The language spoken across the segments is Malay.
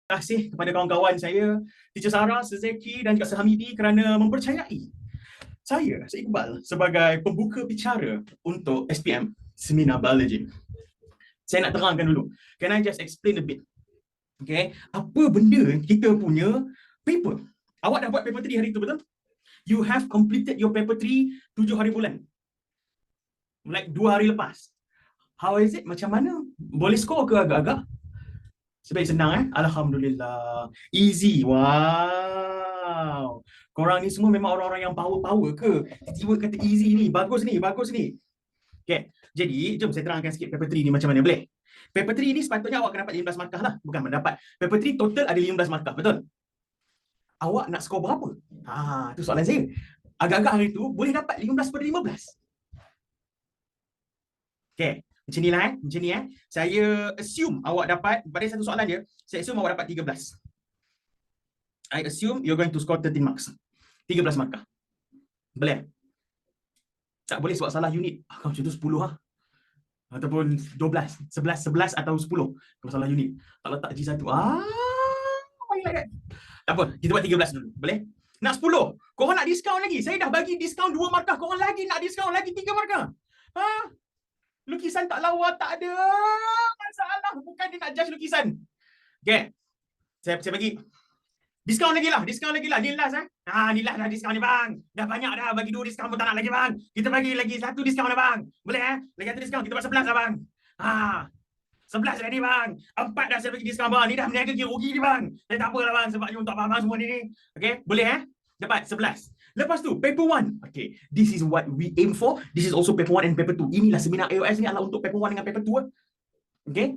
kasih kepada kawan-kawan saya, Teacher Sarah, Sir Zeki dan juga Sir Hamidi kerana mempercayai saya, Sir Iqbal, sebagai pembuka bicara untuk SPM, Seminar Biology. Saya nak terangkan dulu. Can I just explain a bit? Okay, apa benda kita punya paper? Awak dah buat paper 3 hari tu, betul? You have completed your paper 3 7 hari bulan. Like 2 hari lepas. How is it? Macam mana? Boleh score ke agak-agak? Sebaik senang Alhamdulillah. Easy. Wow. Korang ni semua memang orang-orang yang power-power ke? Tiba kata easy ni. Bagus ni. Bagus ni. Okay. Jadi, jom saya terangkan sikit paper 3 ni macam mana. Boleh? Paper 3 ni sepatutnya awak akan dapat 15 markah lah. Bukan mendapat. Paper 3 total ada 15 markah. Betul? Awak nak skor berapa? Tu soalan saya. Agak-agak hari tu boleh dapat 15/15. Okay. Macam ni lah Macam ni Saya assume awak dapat, pada satu soalan je, saya assume awak dapat 13. I assume you're going to score 13 marks. 13 markah. Boleh? Tak boleh sebab salah unit. Macam tu 10 lah. Ataupun 12, 11 atau 10. Kalau salah unit. Tak letak G1. Tak apa, kita buat 13 dulu. Boleh? Nak 10. Korang nak diskaun lagi. Saya dah bagi diskaun 2 markah. Korang lagi nak diskaun lagi 3 markah. Lukisan tak lawa, tak ada masalah. Bukan dia nak judge lukisan. Okay. Saya bagi diskaun lagi lah. Ni last ni last dah diskaun ni bang. Dah banyak dah, bagi 2 diskaun pun tak nak lagi bang. Kita bagi lagi 1 diskaun lah bang. Boleh Lagi 1 diskaun, kita buat 11 lah bang. 11 dah ni bang. 4 dah saya bagi diskaun bang. Ni dah meniaga kira rugi ni bang. Tak apalah bang, sebab ni untuk abang semua ni. Okay, boleh Dapat 11. Lepas tu, paper 1. Okay, this is what we aim for. This is also paper 1 and paper 2. Inilah seminar AOS ni adalah untuk paper 1 dengan paper 2. Okay,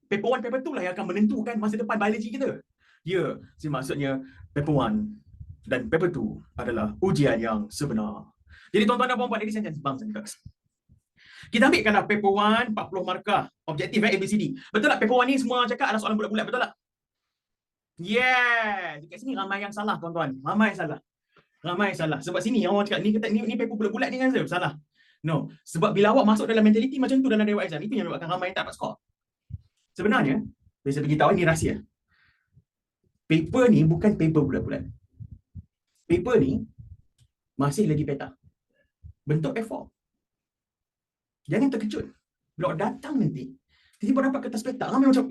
paper 1, paper 2 lah yang akan menentukan masa depan biologi kita. Ya, maksudnya paper 1 dan paper 2 adalah ujian yang sebenar. Jadi tuan-tuan dan puan-puan, ladies and gentlemen, kita ambilkanlah paper 1, 40 markah. Objektif ABCD. Betul tak paper 1 ni semua cakap adalah soalan bulat-bulat, betul tak? Yes. Dekat sini ramai yang salah, tuan-tuan. Ramai salah. Sebab sini orang cakap ni kata ni paper bulat-bulat ni kan salah. No. Sebab bila awak masuk dalam mentaliti macam tu dalam dewan exam, itu yang menyebabkan ramai tak dapat skor. Sebenarnya, saya beritahu ini rahsia. Paper ni bukan paper bulat-bulat. Paper ni masih lagi peta. Bentuk A4. Jangan terkejut. Bila datang nanti, tiba-tiba dapat kertas peta, ramai macam,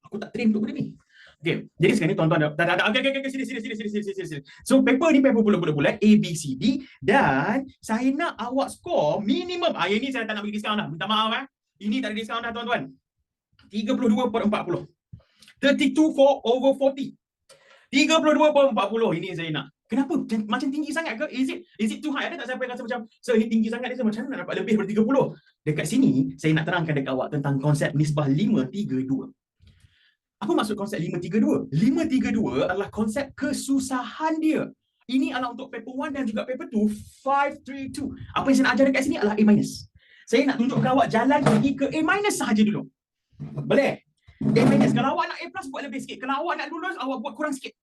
aku tak train untuk benda ni. Okay. Jadi sekarang ni tuan-tuan okay, sini. So paper ni paper bulat-bulat A, B, C, D, dan saya nak awak skor minimum. Yang ni saya tak nak bagi diskaun dah. Minta maaf Ini tak ada diskaun dah tuan-tuan. 32/40. 32/40. 32/40. Ini saya nak. Kenapa? Macam tinggi sangat ke? Is it too high? Ada tak siapa yang rasa macam, sir, ini tinggi sangat, dia macam mana nak dapat lebih daripada 30? Dekat sini, saya nak terangkan dekat awak tentang konsep nisbah 5-3-2. Apa maksud konsep 5-3-2? 5-3-2 adalah konsep kesusahan dia. Ini adalah untuk paper 1 dan juga paper 2, 5-3-2. Apa yang saya nak ajar dekat sini adalah A-. Saya nak tunjukkan awak jalan pergi ke A- sahaja dulu. Boleh? A-. Kalau awak nak A+, buat lebih sikit. Kalau awak nak lulus, awak buat kurang sikit.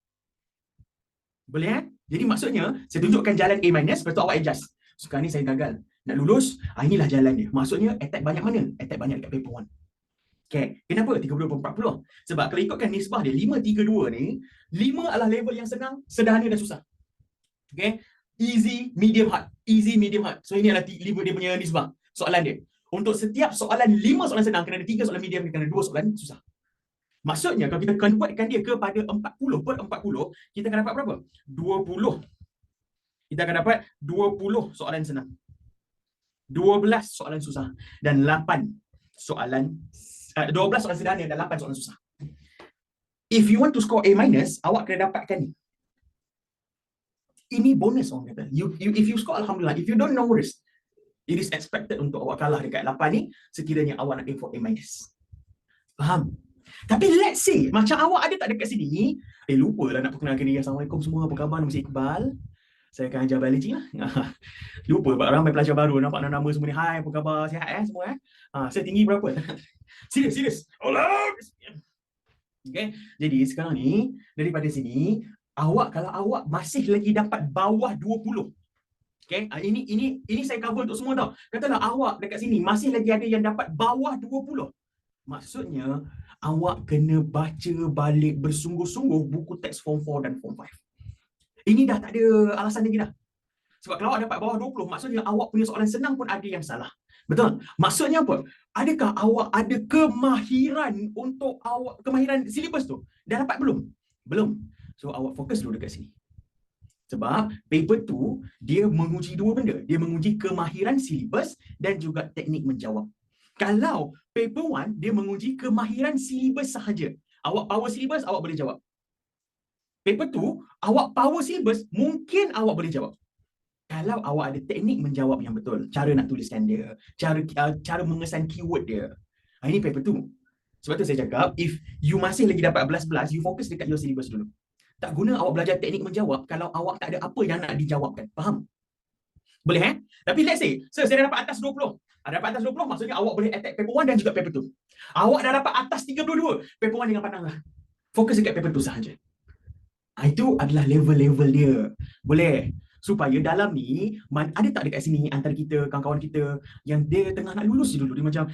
Boleh Jadi maksudnya, saya tunjukkan jalan A-, lepas tu awak adjust. Sekarang ni saya gagal. Nak lulus, inilah jalan dia. Maksudnya, attack banyak mana? Attack banyak dekat paper 1. Okay. Kenapa 32/40? Sebab kalau ikutkan nisbah dia 5-3-2 ni, 5 adalah level yang senang, sederhana dan susah. Okay. Easy, medium, hard. Easy, medium, hard. So ini adalah 5 dia punya nisbah. Soalan dia. Untuk setiap soalan 5 soalan senang, kena ada 3 soalan medium, kena ada 2 soalan susah. Maksudnya kalau kita convertkan dia kepada 40/40, kita akan dapat berapa? 20. Kita akan dapat 20 soalan senang, 12 soalan susah, dan 8 soalan 12 soalan sederhana dan 8 soalan susah. If you want to score A-, awak kena dapatkan ni. Ini bonus orang kata. If you score, alhamdulillah. If you don't, no worries. It is expected untuk awak kalah dekat 8 ni sekiranya awak nak aim for A-. Faham? Tapi let's say macam awak ada tak dekat sini, lupa lah nak perkenalkan diri. Assalamualaikum semua, apa khabar? Nama saya Iqbal. Saya akan ajar biologi lah. Lupa sebab ramai pelajar baru nampak nama semua ni. Hai, apa khabar? Sihat semua saya tinggi berapa? Serius. Allah. Okay. Jadi sekarang ni daripada sini, kalau awak masih lagi dapat bawah 20. Okay. Ini saya cover untuk semua tau. Katalah awak dekat sini masih lagi ada yang dapat bawah 20. Maksudnya, awak kena baca balik bersungguh-sungguh buku teks Form 4 dan Form 5. Ini dah tak ada alasan lagi dah. Sebab kalau awak dapat bawah 20, maksudnya awak punya soalan senang pun ada yang salah. Betul? Maksudnya apa? Adakah awak ada kemahiran untuk kemahiran silibus tu? Dah dapat belum? Belum. So, awak fokus dulu dekat sini. Sebab paper tu, dia menguji dua benda. Dia menguji kemahiran silibus dan juga teknik menjawab. Kalau paper 1, dia menguji kemahiran silibus sahaja. Awak power silibus, awak boleh jawab. Paper 2, awak power silibus, mungkin awak boleh jawab. Kalau awak ada teknik menjawab yang betul, cara nak tuliskan dia, cara mengesan keyword dia. Ini paper 2. Sebab tu saya cakap, if you masih lagi dapat 11, you fokus dekat your syllabus dulu. Tak guna awak belajar teknik menjawab kalau awak tak ada apa yang nak dijawabkan. Faham? Boleh Tapi let's say, saya dah dapat atas 20. Ada dapat atas 20, maksudnya awak boleh attack paper 1 dan juga paper 2. Awak dah dapat atas 32, paper 1 jangan pandang lah. Fokus dekat paper 2 sahaja. Itu adalah level-level dia. Boleh? Supaya dalam ni, ada tak dekat sini antara kita, kawan-kawan kita yang dia tengah nak lulus dulu. Dia macam,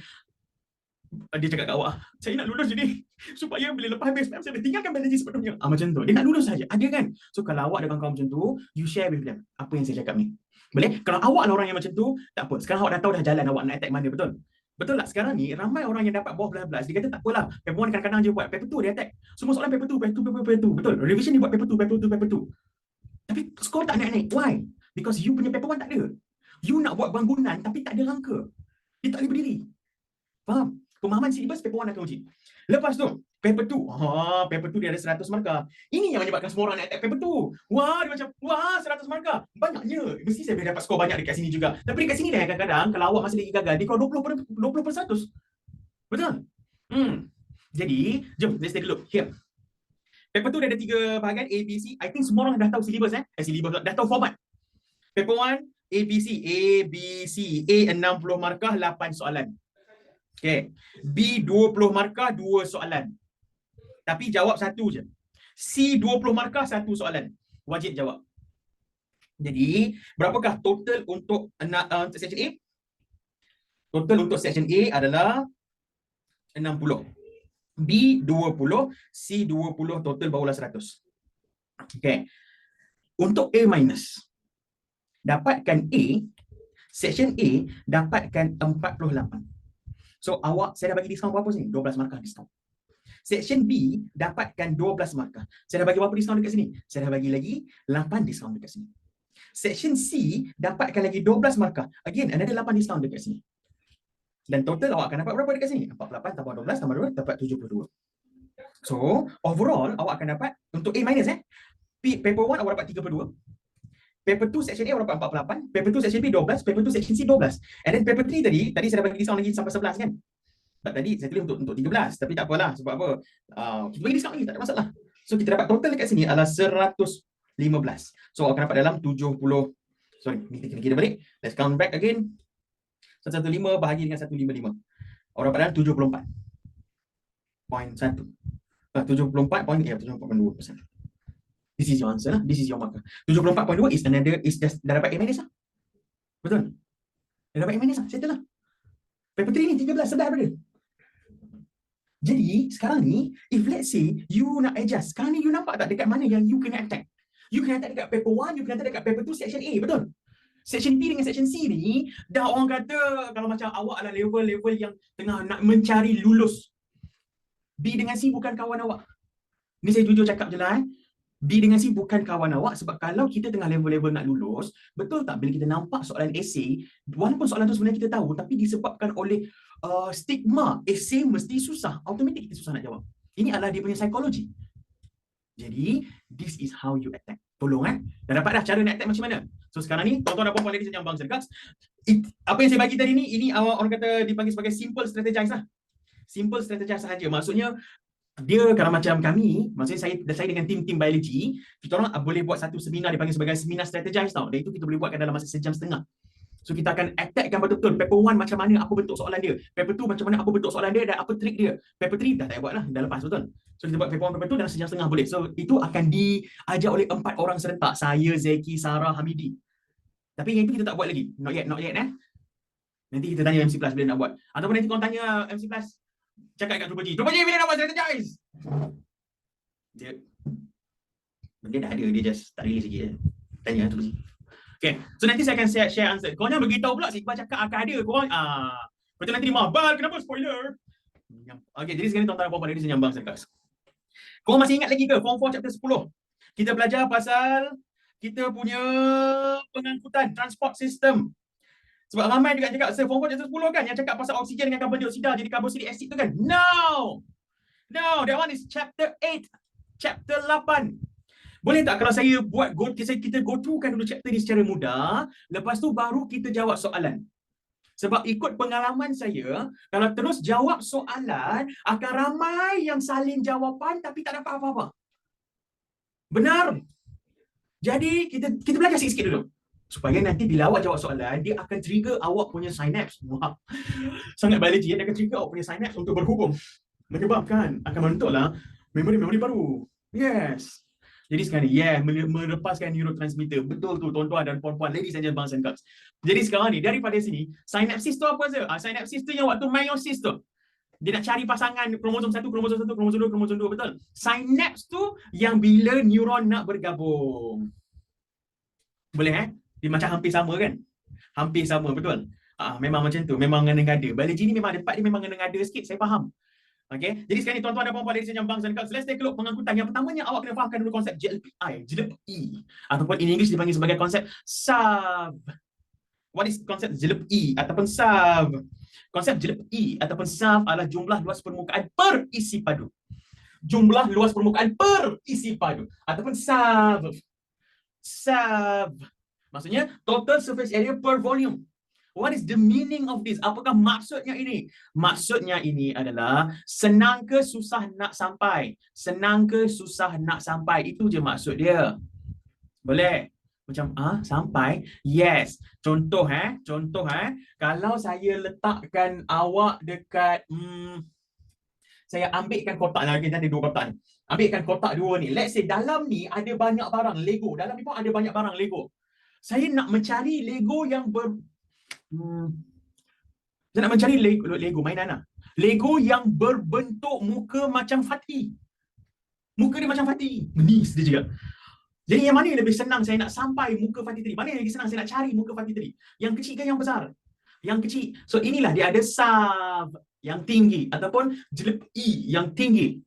dia cakap kat awak, saya nak lulus je ni. Supaya bila lepas habis SPM, saya boleh tinggalkan biologi sepatutnya. Macam tu. Dia nak lulus saja. Ada kan? So, kalau awak ada kawan-kawan macam tu, you share with them apa yang saya cakap ni. Boleh? Kalau awak lah orang yang macam tu, tak apa. Sekarang awak dah tahu dah jalan awak nak attack mana, betul? Betul tak? Sekarang ni, ramai orang yang dapat bawah belas-belas. Dia kata tak apalah. Paper 1 kadang-kadang je buat. Paper 2 dia attack. Semua soalan paper 2, paper 2, paper 2. Betul? Revision dia buat paper 2, paper 2, paper 2. Tapi skor tak naik-naik. Why? Because you punya paper 1 tak ada. You nak buat bangunan tapi tak ada rangka. Dia tak boleh berdiri. Faham? Pemahaman silibus paper 1 akan uji. Lepas tu, paper 2. Paper 2 dia ada 100 markah. Ini yang menyebabkan semua orang nak attack paper 2. Wah, dia macam, 100 markah. Banyaknya. Mesti saya boleh dapat skor banyak dekat sini juga. Tapi dekat sini dah kadang-kadang, kalau awak masih lagi gagal, dia kalau 20 per 100. Betul? Jadi, jom, let's take a look. Here. Paper 2 dia ada 3 bahagian, A, B, C. I think semua orang dah tahu silibus silibus dah tahu format. Paper 1, A, B, C. A, B, C. A 60 markah, 8 soalan. Okay. B 20 markah, 2 soalan. Tapi jawab satu je. C 20 markah, 1 soalan. Wajib jawab. Jadi, berapakah total untuk section A? Total untuk section A adalah 60. B 20, C 20, total barulah 100. Okay. Untuk A minus, dapatkan A, section A dapatkan 48. So, saya dah bagi diskaun berapa sini? 12 markah diskaun. Section B dapatkan 12 markah. Saya dah bagi berapa diskaun dekat sini? Saya dah bagi lagi 8 diskaun dekat sini. Section C dapatkan lagi 12 markah. Again, another 8 diskaun dekat sini. Dan total awak akan dapat berapa dekat sini? 48 tambah 12 tambah 2 dapat 72. So, overall awak akan dapat untuk A minus paper 1 awak dapat 32. Paper 2 section A awak dapat 48, paper 2 section B 12, paper 2 section C 12. And then paper 3 tadi saya dah bagi diskaun lagi sampai 11 kan? Tadi saya tulis untuk 13, tapi tak apalah. Sebab apa? Kita bagi diskaun lagi, tak ada masalah. So, kita dapat total dekat sini adalah 115. So, akan dapat dalam 70. Sorry, kita kira balik. Let's count back again. 115 bahagi dengan 155. Awak dapat dalam 74.1. 74.2%. This is your answer lah. This is your marker. 74.2 is just dah dapat A minus lah. Betul? Dah dapat A minus lah. Settle lah. Paper 3 ni 13 sedar pada. Jadi, sekarang ni, if let's say you nak adjust, sekarang ni you nampak tak dekat mana yang you kena attack? You kena attack dekat paper 1, you kena attack dekat paper 2, section A, betul? Section B dengan section C ni, dah orang kata kalau macam awak adalah level-level yang tengah nak mencari lulus. B dengan C bukan kawan awak. Ni saya jujur cakap je lah B dengan C bukan kawan awak sebab kalau kita tengah level-level nak lulus, betul tak bila kita nampak soalan esei, walaupun soalan tu sebenarnya kita tahu tapi disebabkan oleh stigma esei mesti susah, automatik kita susah nak jawab. Ini adalah dia punya psikologi. Jadi, this is how you attack. Tolong dah dapat dah cara nak attack macam mana? So sekarang ni, tuan-tuan dan puan-puan ladies and gentlemen, apa yang saya bagi tadi ni, ini orang kata dipanggil sebagai simple strategize lah. Simple strategize sahaja. Maksudnya, dia kalau macam kami, maksudnya saya dengan tim biologi, kita orang boleh buat satu seminar dipanggil sebagai seminar strategize tau. Dan itu kita boleh buatkan dalam masa sejam setengah. So kita akan attackkan betul-betul paper 1 macam mana, apa bentuk soalan dia. Paper 2 macam mana, apa bentuk soalan dia dan apa trik dia. Paper 3 dah tak buat lah, dah lepas betul. So kita buat paper 1, paper 2 dalam sejam setengah boleh. So itu akan diajar oleh 4 orang serentak. Saya, Zeki, Sarah, Hamidi. Tapi yang itu kita tak buat lagi. Not yet. Nanti kita tanya MC Plus bila nak buat. Ataupun nanti korang tanya MC Plus, Cakap kat Trooper G, bila dapat strategize? Dia benda dah ada, dia just tak release lagi. Tanya Trooper G. Okay, so nanti saya akan share answer. Korang beritahu pula si Iqbal cakap akan ada. Korang, betul nanti Bal, kenapa spoiler? Okay, jadi sekarang tuan-tuan dan puan-puan ladies and nyambang serkas. Korang masih ingat lagi ke Form 4 chapter 10? Kita belajar pasal kita punya pengangkutan, transport system. Sebab ramai juga cakap, Form 4 chapter 10 kan, yang cakap pasal oksigen dengan karbon dioksida jadi carboxylic acid tu kan? No, that one is chapter 8. Chapter 8. Boleh tak kalau saya buat kita go through kan dulu chapter ni secara mudah, lepas tu baru kita jawab soalan. Sebab ikut pengalaman saya, kalau terus jawab soalan, akan ramai yang salin jawapan tapi tak dapat apa-apa. Benar? Jadi kita belajar sikit-sikit dulu. Supaya nanti bila awak jawab soalan, dia akan trigger awak punya synapse. Wah, sangat biologi, dia akan trigger awak punya synapse untuk berhubung. Menyebabkan akan membentuklah memori baru. Yes. Jadi sekarang ni, melepaskan neurotransmitter. Betul tu tuan-tuan dan puan-puan, ladies and gentlemen and girls. Jadi sekarang ni, daripada sini, synapsis tu apa saja? Synapsis tu yang waktu meiosis tu. Dia nak cari pasangan kromosom 1, kromosom 1, kromosom 2, kromosom 2, betul? Synapse tu yang bila neuron nak bergabung. Boleh Dia macam hampir sama kan? Hampir sama, betul? Memang macam tu, memang ngada-ngada. Biologi ni memang ada part dia memang ngada-ngada sikit, saya faham. Okay, jadi sekarang ni tuan-tuan dan puan-puan ladies and gentlemen, let's take a look pengangkutan. Yang pertamanya awak kena fahamkan dulu konsep JLPI ataupun in English dipanggil sebagai konsep SAV. What is konsep JLPI ataupun SAV? Konsep JLPI ataupun SAV adalah jumlah luas permukaan per isi padu. Jumlah luas permukaan per isi padu ataupun SAV. SAV maksudnya total surface area per volume. What is the meaning of this? Apakah maksudnya ini? Maksudnya ini adalah senang ke susah nak sampai? Senang ke susah nak sampai? Itu je maksud dia. Boleh? Macam sampai? Yes. Contoh kalau saya letakkan awak dekat saya ambilkan kotak lagi, ada 2 kotak ni. Ambilkan kotak 2 ni. Let's say dalam ni ada banyak barang Lego. Dalam ni pun ada banyak barang Lego. Saya nak mencari Lego yang saya nak mencari Lego mainan lah. Lego yang berbentuk muka macam Fatih. Muka dia macam Fatih. Menis dia juga. Jadi yang mana yang lebih senang saya nak sampai muka Fatih tadi? Mana yang lebih senang saya nak cari muka Fatih tadi? Yang kecil ke yang besar? Yang kecil. So inilah dia ada SAV yang tinggi ataupun JLPI yang tinggi.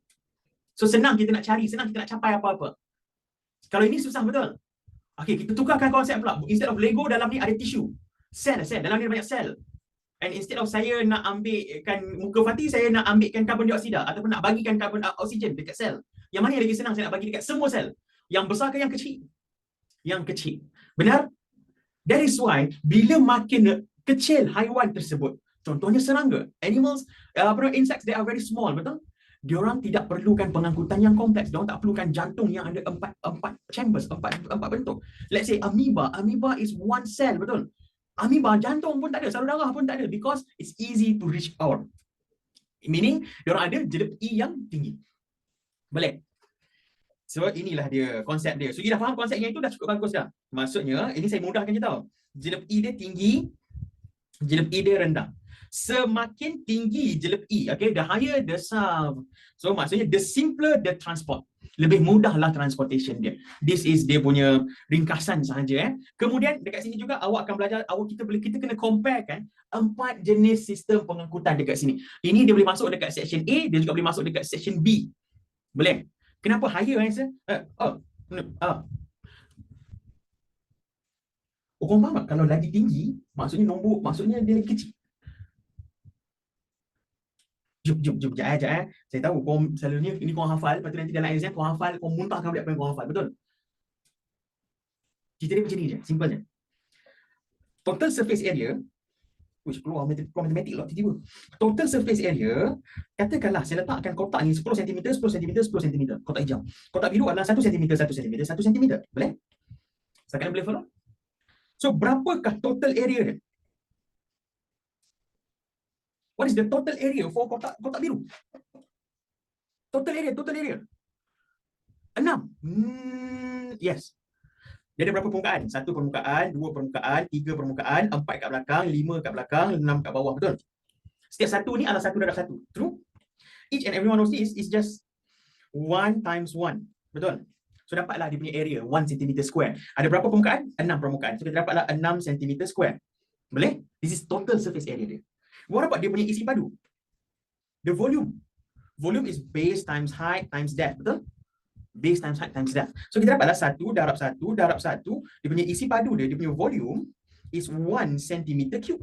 So senang kita nak cari, senang kita nak capai apa-apa. Kalau ini susah betul. Okey, kita tukarkan konsep pula. Instead of Lego, dalam ni ada tisu. Sel. Dalam ni ada banyak sel. And instead of saya nak ambilkan muka Fatih, saya nak ambilkan karbon dioksida ataupun nak bagikan oksigen dekat sel. Yang mana yang lagi senang saya nak bagi dekat semua sel? Yang besar ke yang kecil? Yang kecil. Benar? That is why bila makin kecil haiwan tersebut, contohnya serangga, animals, insects, they are very small, betul? Diorang tidak perlukan pengangkutan yang kompleks. Diorang tak perlukan jantung yang ada empat chambers, empat bentuk. Let's say amoeba is one cell, betul? Amoeba jantung pun tak ada, saluran darah pun tak ada, because it's easy to reach out. Meaning, diorang ada JLPI yang tinggi. Boleh? So, inilah dia konsep dia. So, you dah faham konsepnya itu, dah cukup bagus dah. Maksudnya, ini saya mudahkan je tau. JLPI dia tinggi, JLPI dia rendah. Semakin tinggi JLPI, okay, the higher the SAV. So, maksudnya, the simpler the transport. Lebih mudahlah transportation dia. This is dia punya ringkasan sahaja. Kemudian, dekat sini juga awak akan belajar, kita kena compare kan 4 jenis sistem pengangkutan dekat sini. Ini dia boleh masuk dekat section A, dia juga boleh masuk dekat section B. Boleh? Kenapa higher answer? Korang faham tak? Kalau lagi tinggi, maksudnya dia lagi kecil. Jom, sekejap. Saya tahu korang selalunya ini korang hafal, lepas tu nanti dalam exam korang hafal, korang muntahkan apa yang korang hafal, betul? Cerita dia macam ni je, simple je. Total surface area, keluar matematik lah tiba-tiba. Total surface area, katakanlah saya letakkan kotak ni 10 cm, 10 cm, 10 cm, kotak hijau. Kotak biru adalah 1 cm, 1 cm, 1 cm. Boleh? Sekarang boleh follow? So, berapakah total area dia? What is the total area for kotak biru? Total area. 6. Yes. Dia ada berapa permukaan? 1 permukaan, 2 permukaan, 3 permukaan, 4 kat belakang, 5 kat belakang, 6 kat bawah, betul? Setiap satu ni adalah satu darab satu. True? each and every one of these is just 1 times 1. Betul? So dapatlah dia punya area 1 cm square. Ada berapa permukaan? 6 permukaan. So kita dapatlah 6 cm square. Boleh? This is total surface area dia. What about dia punya isi padu? The volume. Volume is base times height times depth. Betul? Base times height times depth. So kita dapatlah 1 darab 1 darab 1. Dia punya isi padu dia punya volume is 1 cm cube.